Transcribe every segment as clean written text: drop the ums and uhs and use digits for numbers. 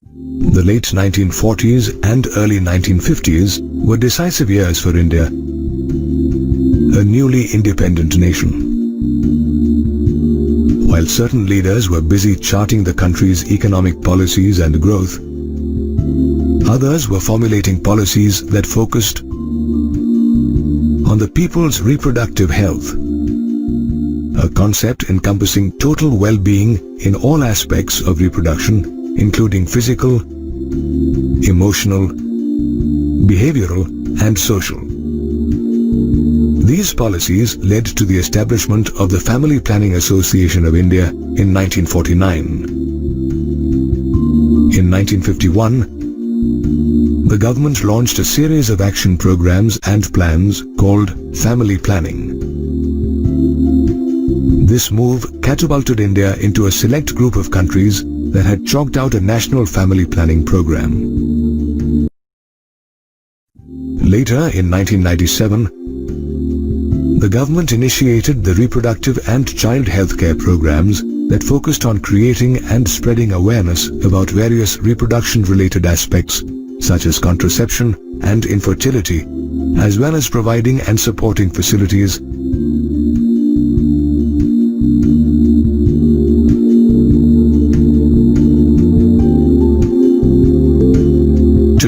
The late 1940s and early 1950s were decisive years for India, a newly independent nation. While certain leaders were busy charting the country's economic policies and growth, others were formulating policies that focused on the people's reproductive health, a concept encompassing total well-being in all aspects of reproduction, including physical, emotional, behavioral, and social. These policies led to the establishment of the Family Planning Association of India in 1949. In 1951, the government launched a series of action programs and plans called Family Planning. This move catapulted India into a select group of countries that had chalked out a national family planning program. Later, in 1997, the government initiated the reproductive and child health care programs that focused on creating and spreading awareness about various reproduction-related aspects such as contraception and infertility, as well as providing and supporting facilities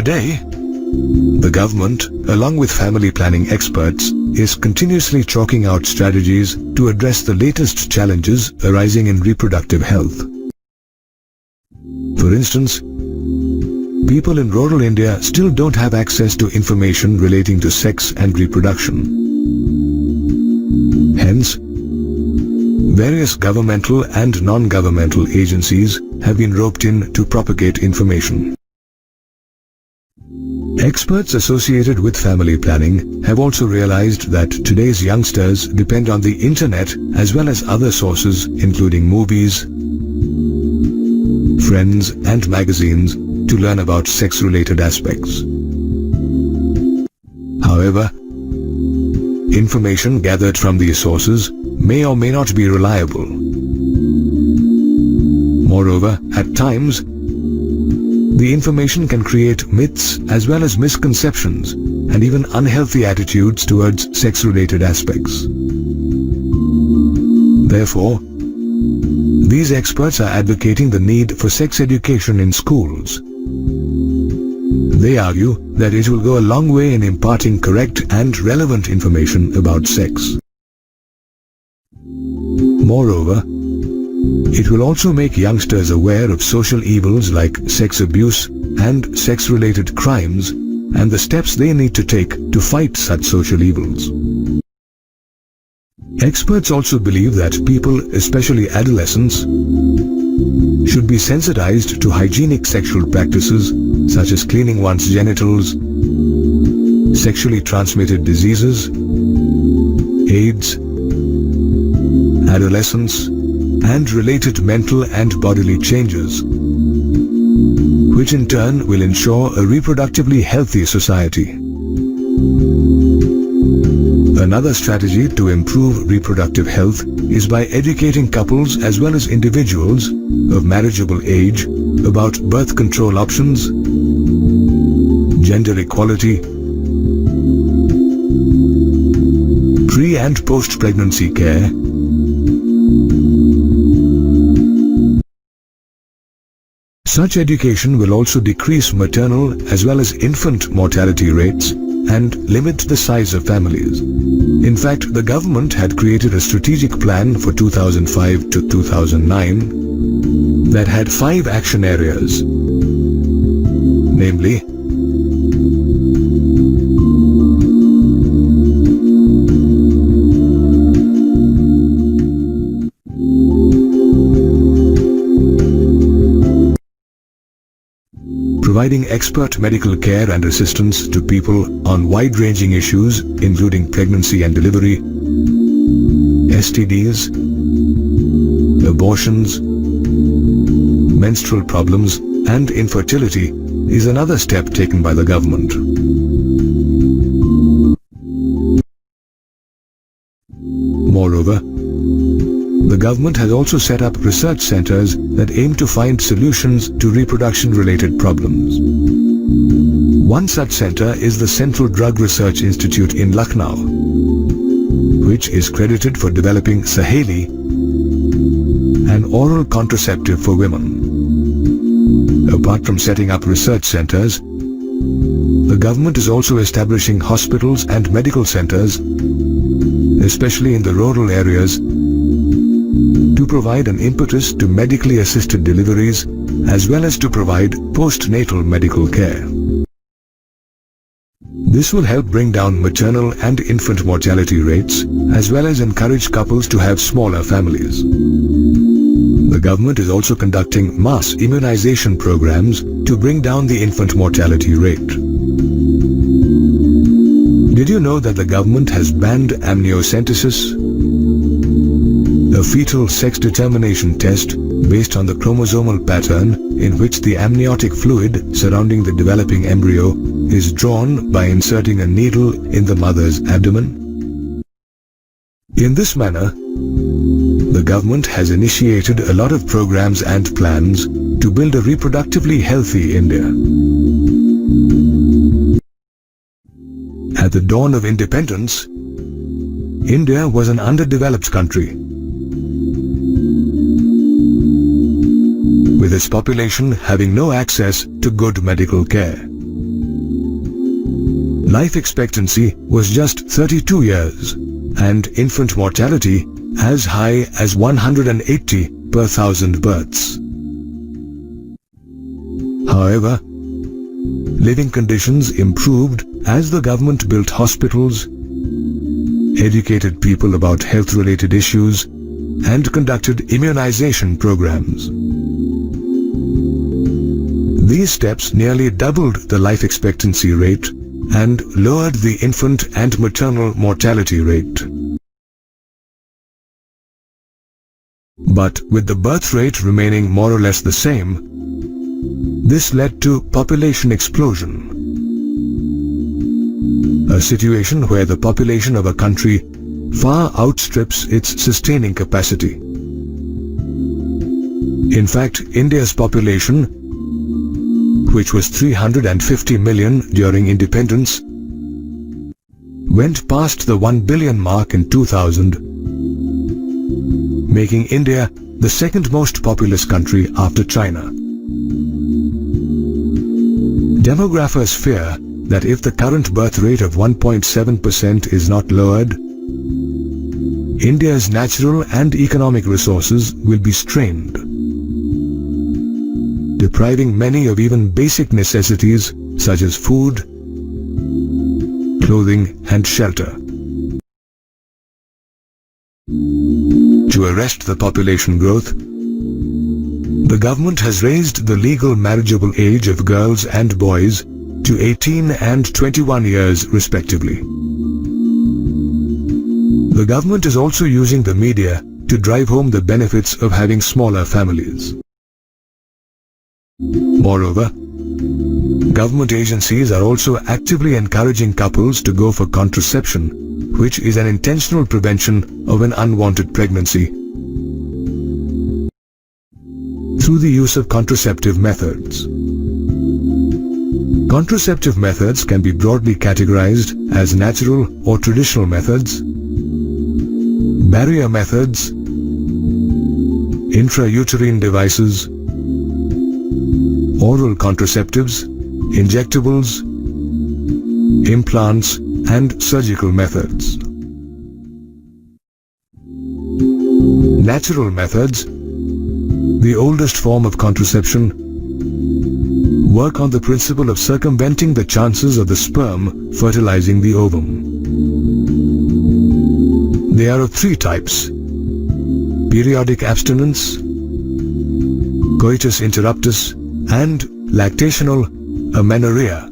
Today, the government, along with family planning experts, is continuously chalking out strategies to address the latest challenges arising in reproductive health. For instance, people in rural India still don't have access to information relating to sex and reproduction. Hence, various governmental and non-governmental agencies have been roped in to propagate information. Experts associated with family planning have also realized that today's youngsters depend on the internet as well as other sources including movies, friends and magazines to learn about sex-related aspects. However, information gathered from these sources may or may not be reliable. Moreover, at times, the information can create myths as well as misconceptions and even unhealthy attitudes towards sex-related aspects. Therefore, these experts are advocating the need for sex education in schools. They argue that it will go a long way in imparting correct and relevant information about sex. Moreover, it will also make youngsters aware of social evils like sex abuse and sex-related crimes and the steps they need to take to fight such social evils. Experts also believe that people, especially adolescents, should be sensitized to hygienic sexual practices such as cleaning one's genitals, sexually transmitted diseases, AIDS, adolescence, and related mental and bodily changes, which in turn will ensure a reproductively healthy society. Another strategy to improve reproductive health is by educating couples as well as individuals of marriageable age about birth control options, gender equality, pre- and post-pregnancy care, Such education will also decrease maternal as well as infant mortality rates and limit the size of families. In fact, the government had created a strategic plan for 2005 to 2009 that had 5 action areas, namely, providing expert medical care and assistance to people on wide-ranging issues including pregnancy and delivery, STDs, abortions, menstrual problems, and infertility is another step taken by the government. Moreover, the the government has also set up research centers that aim to find solutions to reproduction-related problems. One such center is the Central Drug Research Institute in Lucknow, which is credited for developing Saheli, an oral contraceptive for women. Apart from setting up research centers, the government is also establishing hospitals and medical centers, especially in the rural areas, to provide an impetus to medically assisted deliveries as well as to provide postnatal medical care. This will help bring down maternal and infant mortality rates as well as encourage couples to have smaller families. The government is also conducting mass immunization programs to bring down the infant mortality rate. Did you know that the government has banned amniocentesis, a fetal sex determination test based on the chromosomal pattern in which the amniotic fluid surrounding the developing embryo is drawn by inserting a needle in the mother's abdomen? In this manner, the government has initiated a lot of programs and plans to build a reproductively healthy India. At the dawn of independence, India was an underdeveloped country, with its population having no access to good medical care. Life expectancy was just 32 years, and infant mortality as high as 180 per 1,000 births. However, living conditions improved as the government built hospitals, educated people about health-related issues, and conducted immunization programs. These steps nearly doubled the life expectancy rate and lowered the infant and maternal mortality rate. But with the birth rate remaining more or less the same, this led to population explosion, a situation where the population of a country far outstrips its sustaining capacity. In fact, India's population, which was 350 million during independence, went past the 1 billion mark in 2000, making India the second most populous country after China. Demographers fear that if the current birth rate of 1.7% is not lowered, India's natural and economic resources will be strained, depriving many of even basic necessities such as food, clothing, and shelter. To arrest the population growth, the government has raised the legal marriageable age of girls and boys to 18 and 21 years respectively. The government is also using the media to drive home the benefits of having smaller families. Moreover, government agencies are also actively encouraging couples to go for contraception, which is an intentional prevention of an unwanted pregnancy, through the use of contraceptive methods. Contraceptive methods can be broadly categorized as natural or traditional methods, barrier methods, intrauterine devices, oral contraceptives, injectables, implants, and surgical methods. Natural methods, the oldest form of contraception, work on the principle of circumventing the chances of the sperm fertilizing the ovum. They are of three types: periodic abstinence, coitus interruptus, and lactational amenorrhea.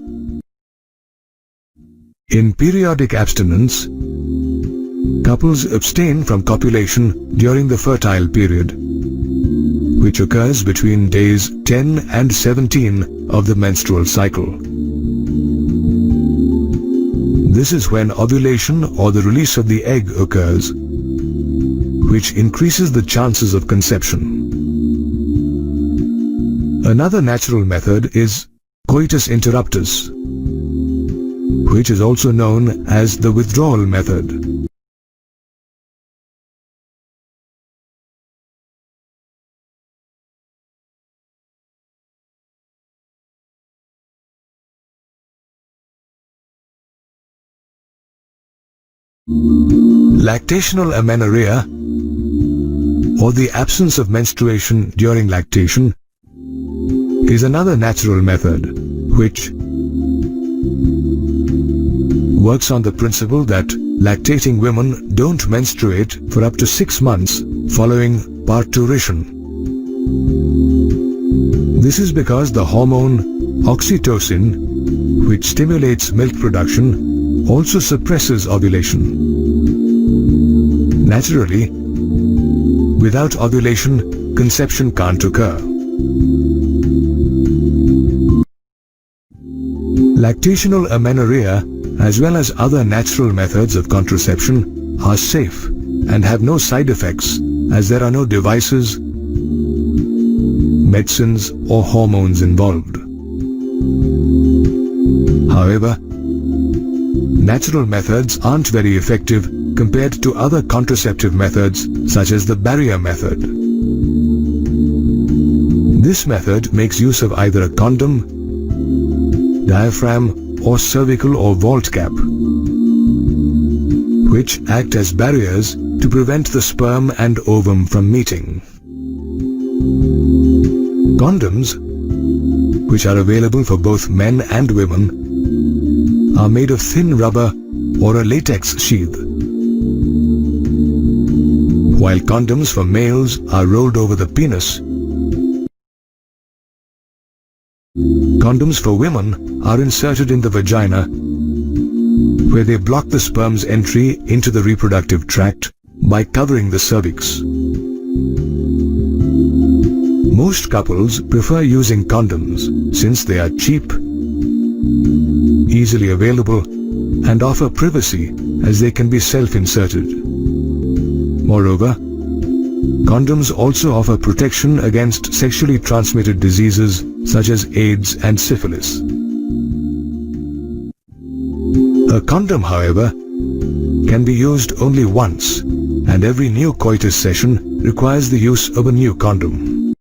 In periodic abstinence, couples abstain from copulation during the fertile period, which occurs between days 10 and 17 of the menstrual cycle. This is when ovulation or the release of the egg occurs, which increases the chances of conception. Another natural method is coitus interruptus, which is also known as the withdrawal method. Lactational amenorrhea, or the absence of menstruation during lactation, is another natural method which works on the principle that lactating women don't menstruate for up to 6 months following parturition. This is because the hormone oxytocin, which stimulates milk production, also suppresses ovulation. Naturally, without ovulation, conception can't occur. Lactational amenorrhea, as well as other natural methods of contraception, are safe and have no side effects, as there are no devices, medicines, or hormones involved. However, natural methods aren't very effective compared to other contraceptive methods such as the barrier method. This method makes use of either a condom, diaphragm, or cervical or vault cap, which act as barriers to prevent the sperm and ovum from meeting. Condoms, which are available for both men and women, are made of thin rubber or a latex sheath, while condoms for males are rolled over the penis. Condoms for women are inserted in the vagina, where they block the sperm's entry into the reproductive tract by covering the cervix. Most couples prefer using condoms since they are cheap, easily available, and offer privacy as they can be self-inserted. Moreover, condoms also offer protection against sexually transmitted diseases such as AIDS and syphilis. A condom, however, can be used only once, and every new coitus session requires the use of a new condom.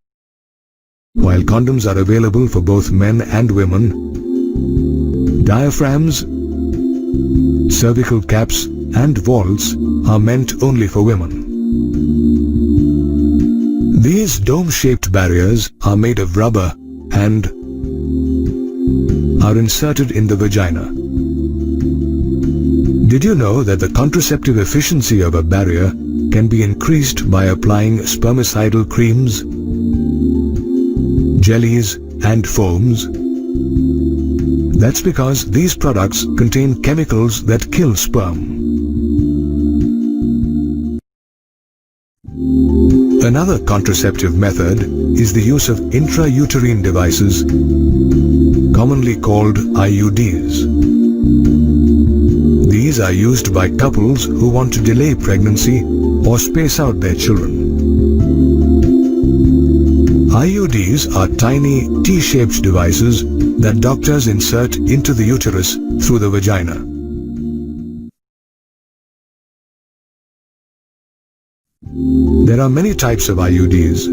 While condoms are available for both men and women, diaphragms, cervical caps, and vaults are meant only for women. These dome-shaped barriers are made of rubber and are inserted in the vagina. Did you know that the contraceptive efficiency of a barrier can be increased by applying spermicidal creams, jellies, and foams? That's because these products contain chemicals that kill sperm. Another contraceptive method is the use of intrauterine devices, commonly called IUDs. These are used by couples who want to delay pregnancy or space out their children. IUDs are tiny T-shaped devices that doctors insert into the uterus through the vagina. There are many types of IUDs,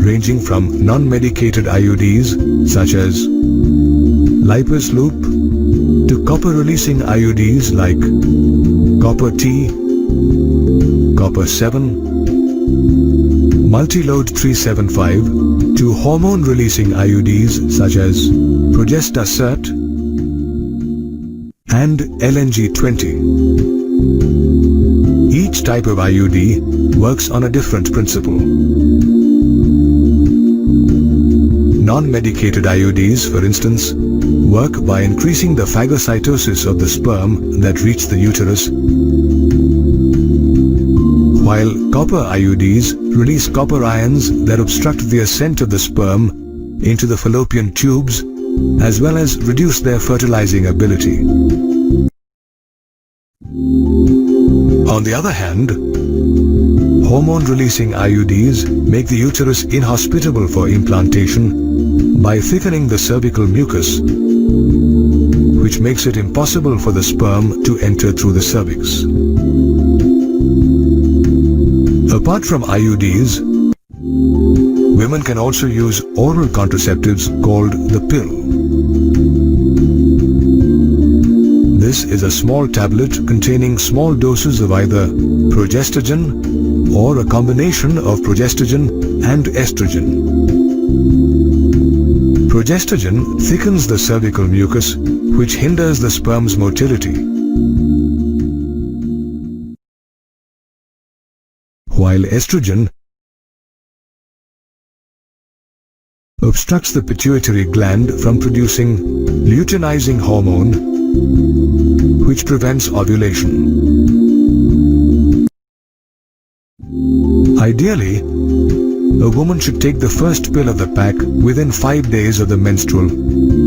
ranging from non-medicated IUDs such as lipase loop to copper-releasing IUDs like copper T, copper 7, multi-load 375 to hormone-releasing IUDs such as progestasert and LNG-20. Each type of IUD works on a different principle. Non-medicated IUDs, for instance, work by increasing the phagocytosis of the sperm that reach the uterus, while copper IUDs release copper ions that obstruct the ascent of the sperm into the fallopian tubes, as well as reduce their fertilizing ability. On the other hand, hormone-releasing IUDs make the uterus inhospitable for implantation by thickening the cervical mucus, which makes it impossible for the sperm to enter through the cervix. Apart from IUDs, women can also use oral contraceptives called the pill. This is a small tablet containing small doses of either progestogen or a combination of progestogen and estrogen. Progestogen thickens the cervical mucus, which hinders the sperm's motility, while estrogen obstructs the pituitary gland from producing luteinizing hormone, which prevents ovulation. Ideally, a woman should take the first pill of the pack within 5 days of the menstrual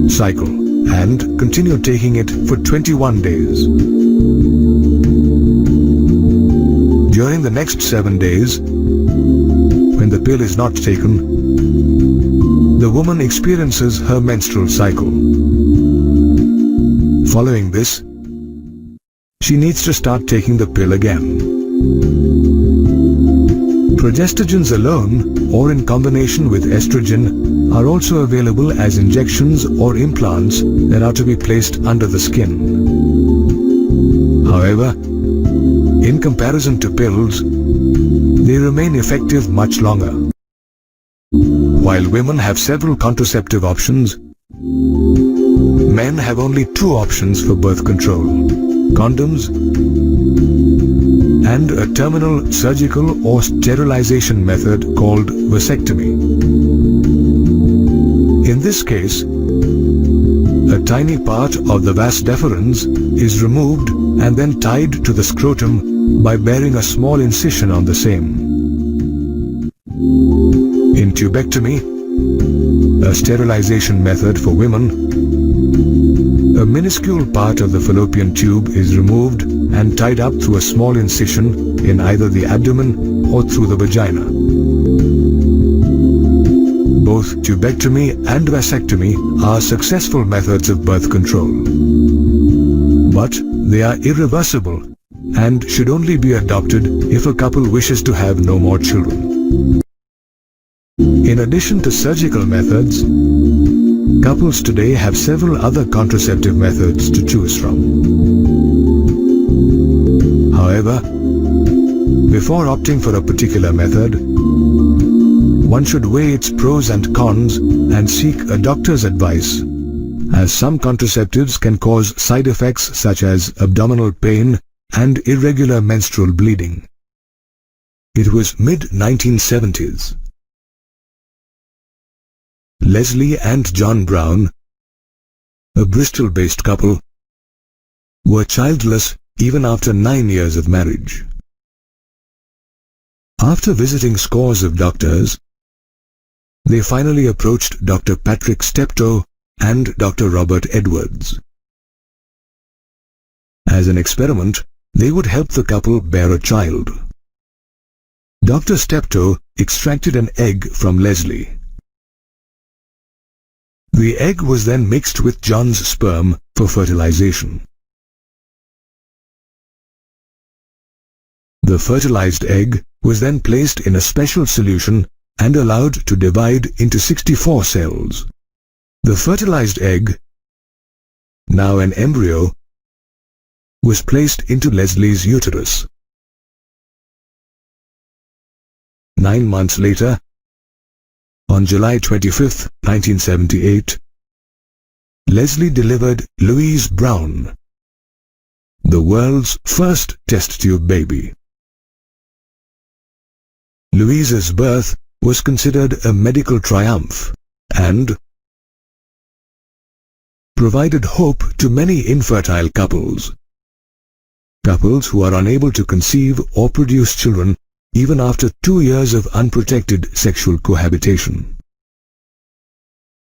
cycle and continue taking it for 21 days. During the next 7 days, when the pill is not taken, the woman experiences her menstrual cycle. Following this, she needs to start taking the pill again. Progestogens alone or in combination with estrogen are also available as injections or implants that are to be placed under the skin. However, in comparison to pills, they remain effective much longer. While women have several contraceptive options, men have only 2 options for birth control: condoms and a terminal surgical or sterilization method called vasectomy. In this case, a tiny part of the vas deferens is removed and then tied to the scrotum by bearing a small incision on the same. In tubectomy, a sterilization method for women, a minuscule part of the fallopian tube is removed and tied up through a small incision in either the abdomen or through the vagina. Both tubectomy and vasectomy are successful methods of birth control, but they are irreversible and should only be adopted if a couple wishes to have no more children. In addition to surgical methods, couples today have several other contraceptive methods to choose from. However, before opting for a particular method, one should weigh its pros and cons and seek a doctor's advice, as some contraceptives can cause side effects such as abdominal pain and irregular menstrual bleeding. It was mid-1970s. Leslie and John Brown, a Bristol-based couple, were childless even after 9 years of marriage. After visiting scores of doctors, they finally approached Dr. Patrick Steptoe and Dr. Robert Edwards. As an experiment, they would help the couple bear a child. Dr. Steptoe extracted an egg from Leslie. The egg was then mixed with John's sperm for fertilization. The fertilized egg was then placed in a special solution and allowed to divide into 64 cells. The fertilized egg, now an embryo, was placed into Leslie's uterus. 9 months later, on July 25, 1978, Leslie delivered Louise Brown, the world's first test tube baby. Louise's birth was considered a medical triumph and provided hope to many infertile couples. Couples who are unable to conceive or produce children even after 2 years of unprotected sexual cohabitation.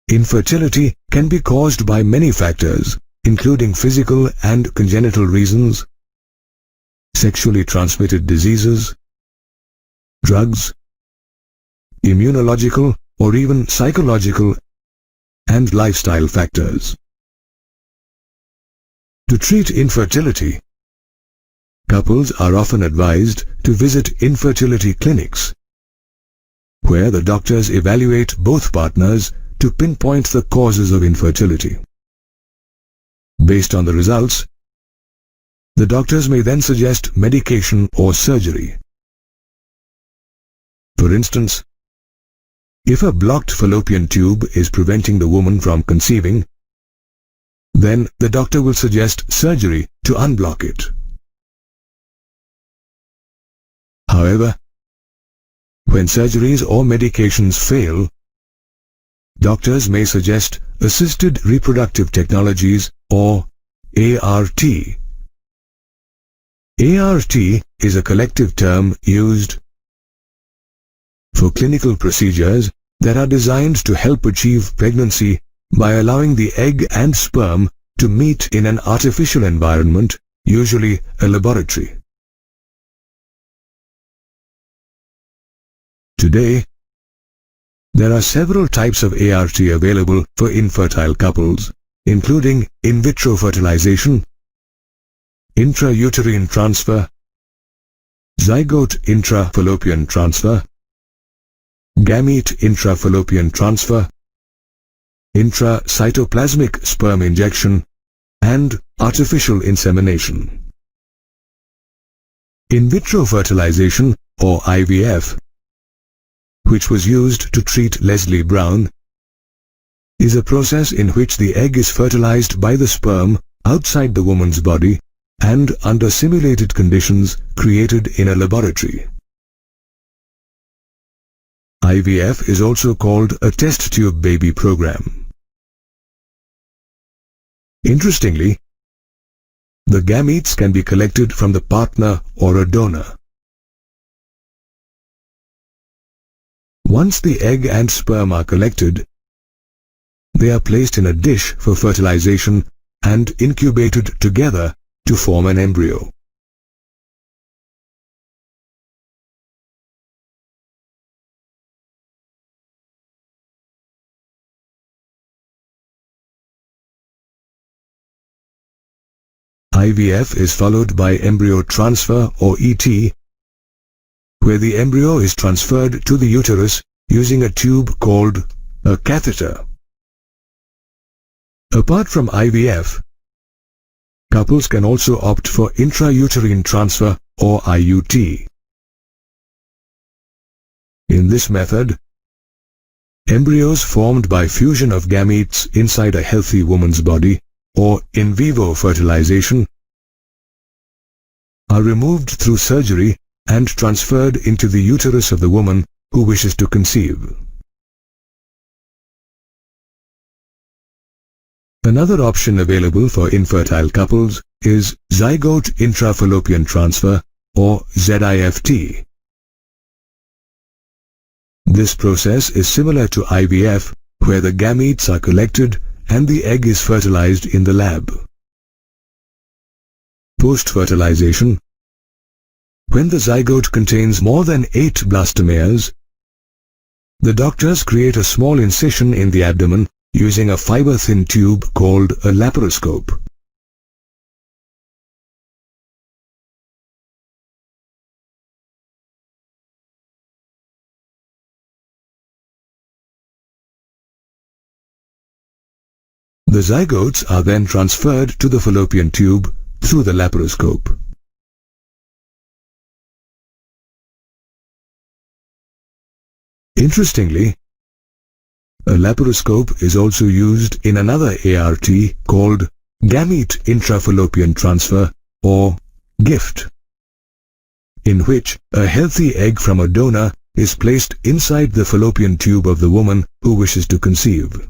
Infertility can be caused by many factors, including physical and congenital reasons, sexually transmitted diseases, drugs, immunological or even psychological and lifestyle factors. To treat infertility, couples are often advised to visit infertility clinics, where the doctors evaluate both partners to pinpoint the causes of infertility. Based on the results, the doctors may then suggest medication or surgery. For instance, if a blocked fallopian tube is preventing the woman from conceiving, then the doctor will suggest surgery to unblock it. However, when surgeries or medications fail, doctors may suggest assisted reproductive technologies or ART. ART is a collective term used for clinical procedures that are designed to help achieve pregnancy by allowing the egg and sperm to meet in an artificial environment, usually a laboratory. Today, there are several types of ART available for infertile couples, including in vitro fertilization, intrauterine transfer, zygote intrafallopian transfer, gamete intrafallopian transfer, intracytoplasmic sperm injection, and artificial insemination. In vitro fertilization, or IVF, which was used to treat Leslie Brown, is a process in which the egg is fertilized by the sperm outside the woman's body and under simulated conditions created in a laboratory. IVF is also called a test tube baby program. Interestingly, the gametes can be collected from the partner or a donor. Once the egg and sperm are collected, they are placed in a dish for fertilization and incubated together to form an embryo. IVF is followed by embryo transfer, or ET, where the embryo is transferred to the uterus using a tube called a catheter. Apart from IVF, couples can also opt for intrauterine transfer, or IUT. In this method, embryos formed by fusion of gametes inside a healthy woman's body, or in vivo fertilization, are removed through surgery and transferred into the uterus of the woman who wishes to conceive. Another option available for infertile couples is zygote intrafallopian transfer, or ZIFT. This process is similar to IVF, where the gametes are collected and the egg is fertilized in the lab. Post-fertilization, when the zygote contains more than 8 blastomeres, the doctors create a small incision in the abdomen using a fiber-thin tube called a laparoscope. The zygotes are then transferred to the fallopian tube through the laparoscope. Interestingly, a laparoscope is also used in another ART called gamete intrafallopian transfer, or GIFT, in which a healthy egg from a donor is placed inside the fallopian tube of the woman who wishes to conceive.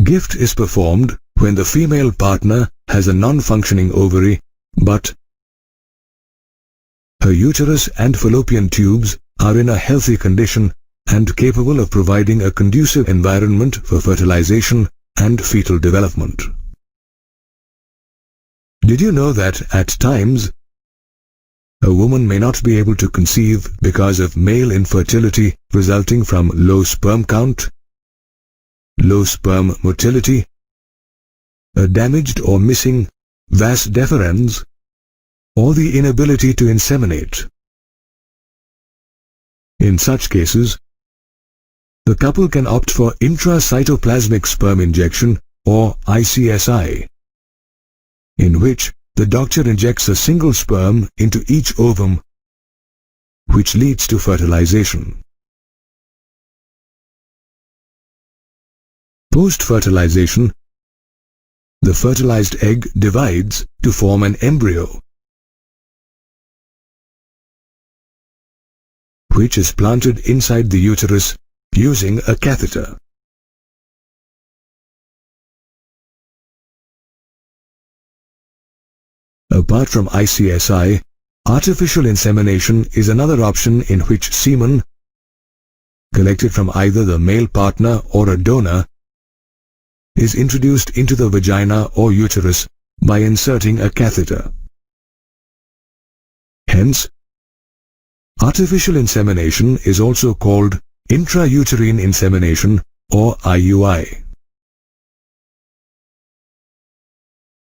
GIFT is performed when the female partner has a non-functioning ovary, but her uterus and fallopian tubes are in a healthy condition and capable of providing a conducive environment for fertilization and fetal development. Did you know that at times a woman may not be able to conceive because of male infertility resulting from low sperm count, low sperm motility, a damaged or missing vas deferens, or the inability to inseminate? In such cases, the couple can opt for intracytoplasmic sperm injection or ICSI, in which the doctor injects a single sperm into each ovum, which leads to fertilization. Post-fertilization, the fertilized egg divides to form an embryo, which is planted inside the uterus using a catheter. Apart from ICSI, artificial insemination is another option in which semen, collected from either the male partner or a donor, is introduced into the vagina or uterus by inserting a catheter. Hence, artificial insemination is also called intrauterine insemination or IUI.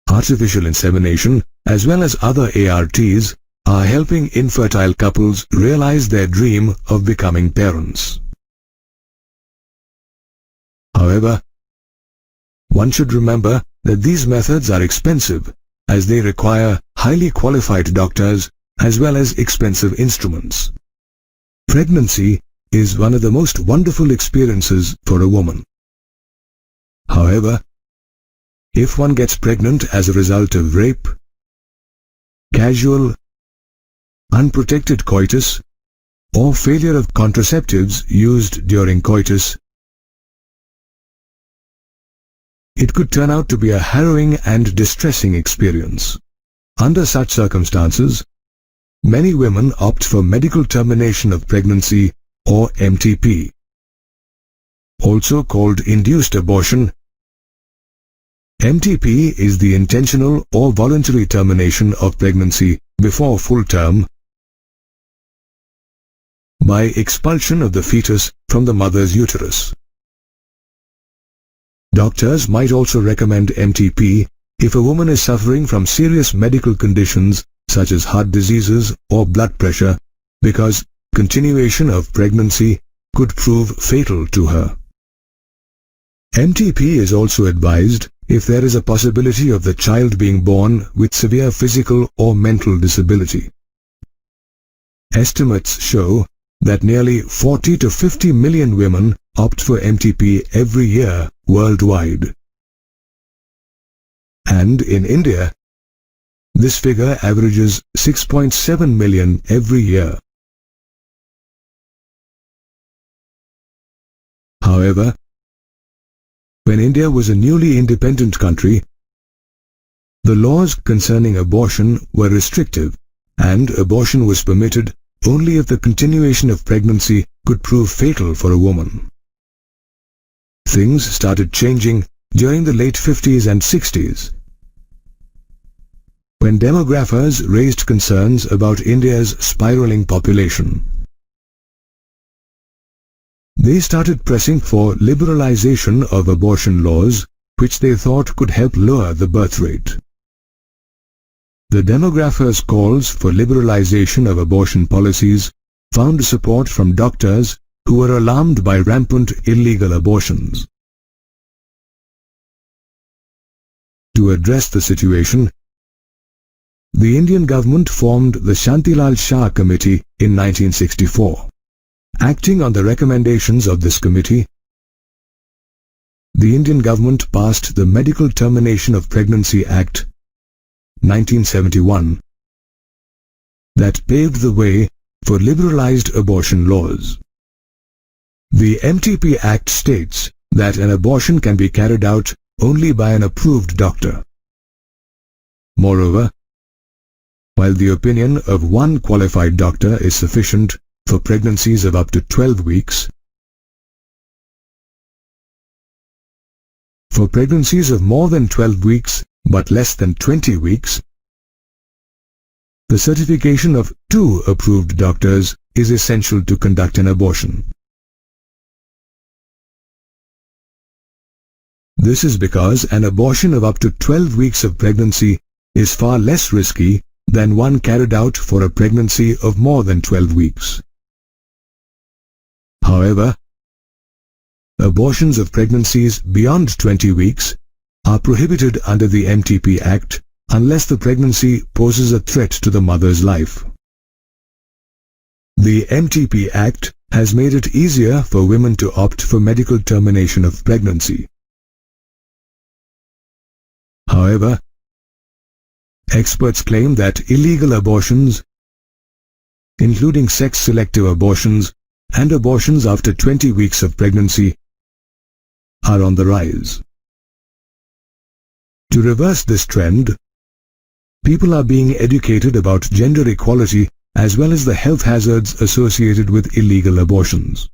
Artificial insemination, as well as other ARTs, are helping infertile couples realize their dream of becoming parents. However, one should remember that these methods are expensive, as they require highly qualified doctors as well as expensive instruments. Pregnancy is one of the most wonderful experiences for a woman. However, if one gets pregnant as a result of rape, casual, unprotected coitus, or failure of contraceptives used during coitus, it could turn out to be a harrowing and distressing experience. Under such circumstances, many women opt for medical termination of pregnancy or MTP, also called induced abortion. MTP is the intentional or voluntary termination of pregnancy before full term by expulsion of the fetus from the mother's uterus. Doctors might also recommend MTP if a woman is suffering from serious medical conditions such as heart diseases or blood pressure, because continuation of pregnancy could prove fatal to her. MTP is also advised if there is a possibility of the child being born with severe physical or mental disability. Estimates show that nearly 40 to 50 million women opt for MTP every year worldwide. And in India, this figure averages 6.7 million every year. However, when India was a newly independent country, the laws concerning abortion were restrictive, and abortion was permitted only if the continuation of pregnancy could prove fatal for a woman. Things started changing during the late 50s and 60s, when demographers raised concerns about India's spiraling population. They started pressing for liberalization of abortion laws, which they thought could help lower the birth rate. The demographers' calls for liberalization of abortion policies found support from doctors who were alarmed by rampant illegal abortions. To address the situation, the Indian government formed the Shantilal Shah Committee in 1964. Acting on the recommendations of this committee, the Indian government passed the Medical Termination of Pregnancy Act 1971 that paved the way for liberalized abortion laws. The MTP Act states that an abortion can be carried out only by an approved doctor. Moreover, while the opinion of one qualified doctor is sufficient for pregnancies of up to 12 weeks, for pregnancies of more than 12 weeks, but less than 20 weeks, the certification of 2 approved doctors is essential to conduct an abortion. This is because an abortion of up to 12 weeks of pregnancy is far less risky than one carried out for a pregnancy of more than 12 weeks. However, abortions of pregnancies beyond 20 weeks are prohibited under the MTP Act unless the pregnancy poses a threat to the mother's life. The MTP Act has made it easier for women to opt for medical termination of pregnancy. However, experts claim that illegal abortions, including sex-selective abortions and abortions after 20 weeks of pregnancy, are on the rise. To reverse this trend, people are being educated about gender equality as well as the health hazards associated with illegal abortions.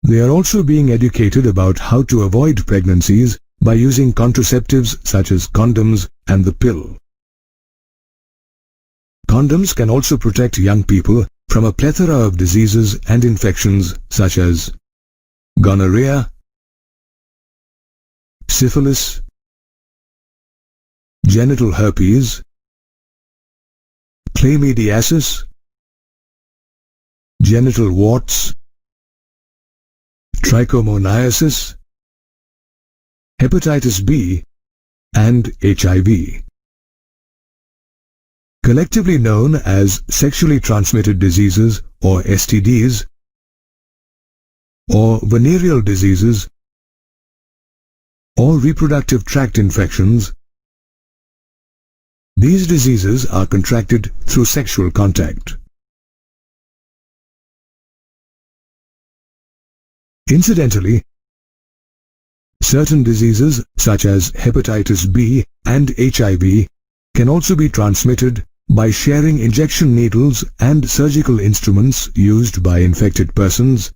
They are also being educated about how to avoid pregnancies by using contraceptives such as condoms and the pill. Condoms can also protect young people from a plethora of diseases and infections such as gonorrhea, syphilis, genital herpes, chlamydiasis, genital warts, trichomoniasis, hepatitis B, and HIV. Collectively known as sexually transmitted diseases or STDs, or venereal diseases, or reproductive tract infections, these diseases are contracted through sexual contact. Incidentally, certain diseases such as hepatitis B and HIV can also be transmitted by sharing injection needles and surgical instruments used by infected persons,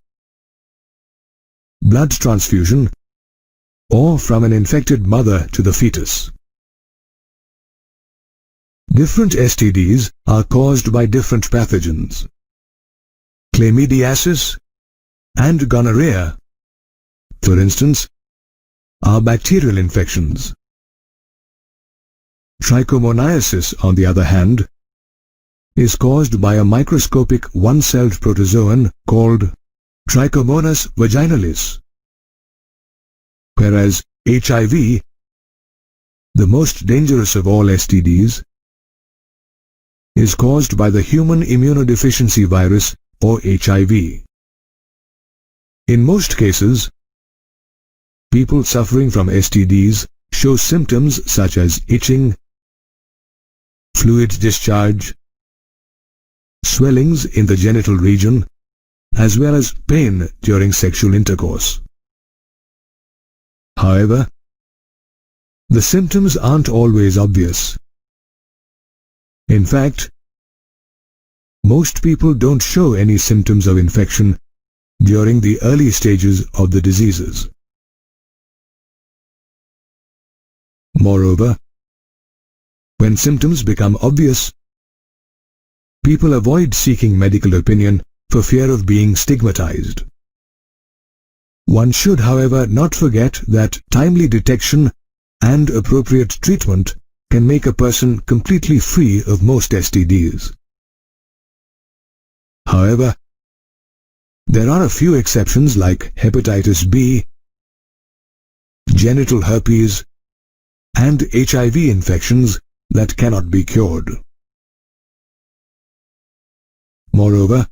blood transfusion, or from an infected mother to the fetus. Different STDs are caused by different pathogens. Chlamydiasis and gonorrhea, for instance, are bacterial infections. Trichomoniasis, on the other hand, is caused by a microscopic one-celled protozoan called Trichomonas vaginalis, whereas HIV, the most dangerous of all STDs, is caused by the human immunodeficiency virus or HIV. In most cases, people suffering from STDs show symptoms such as itching, fluid discharge, swellings in the genital region, as well as pain during sexual intercourse. However, the symptoms aren't always obvious. In fact, most people don't show any symptoms of infection during the early stages of the diseases. Moreover, when symptoms become obvious, people avoid seeking medical opinion for fear of being stigmatized. One should, however, not forget that timely detection and appropriate treatment can make a person completely free of most STDs. However, there are a few exceptions like hepatitis B, genital herpes, and HIV infections that cannot be cured. Moreover,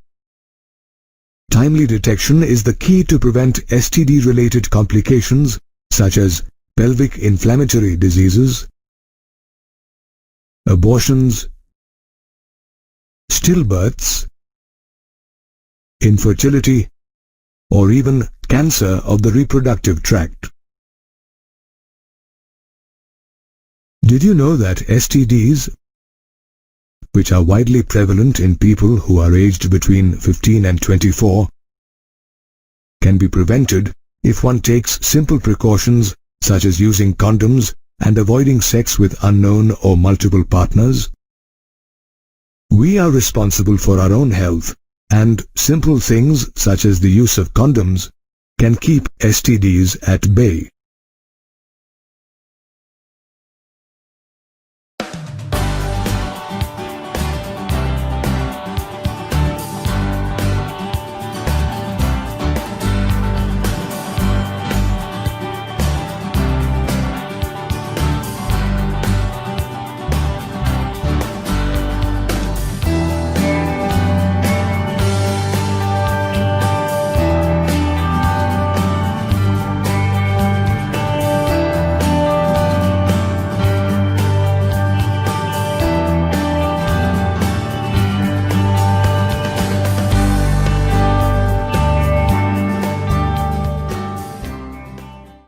timely detection is the key to prevent STD-related complications such as pelvic inflammatory diseases, abortions, stillbirths, infertility, or even cancer of the reproductive tract. Did you know that STDs, which are widely prevalent in people who are aged between 15 and 24, can be prevented if one takes simple precautions such as using condoms and avoiding sex with unknown or multiple partners. We are responsible for our own health, and simple things such as the use of condoms can keep STDs at bay.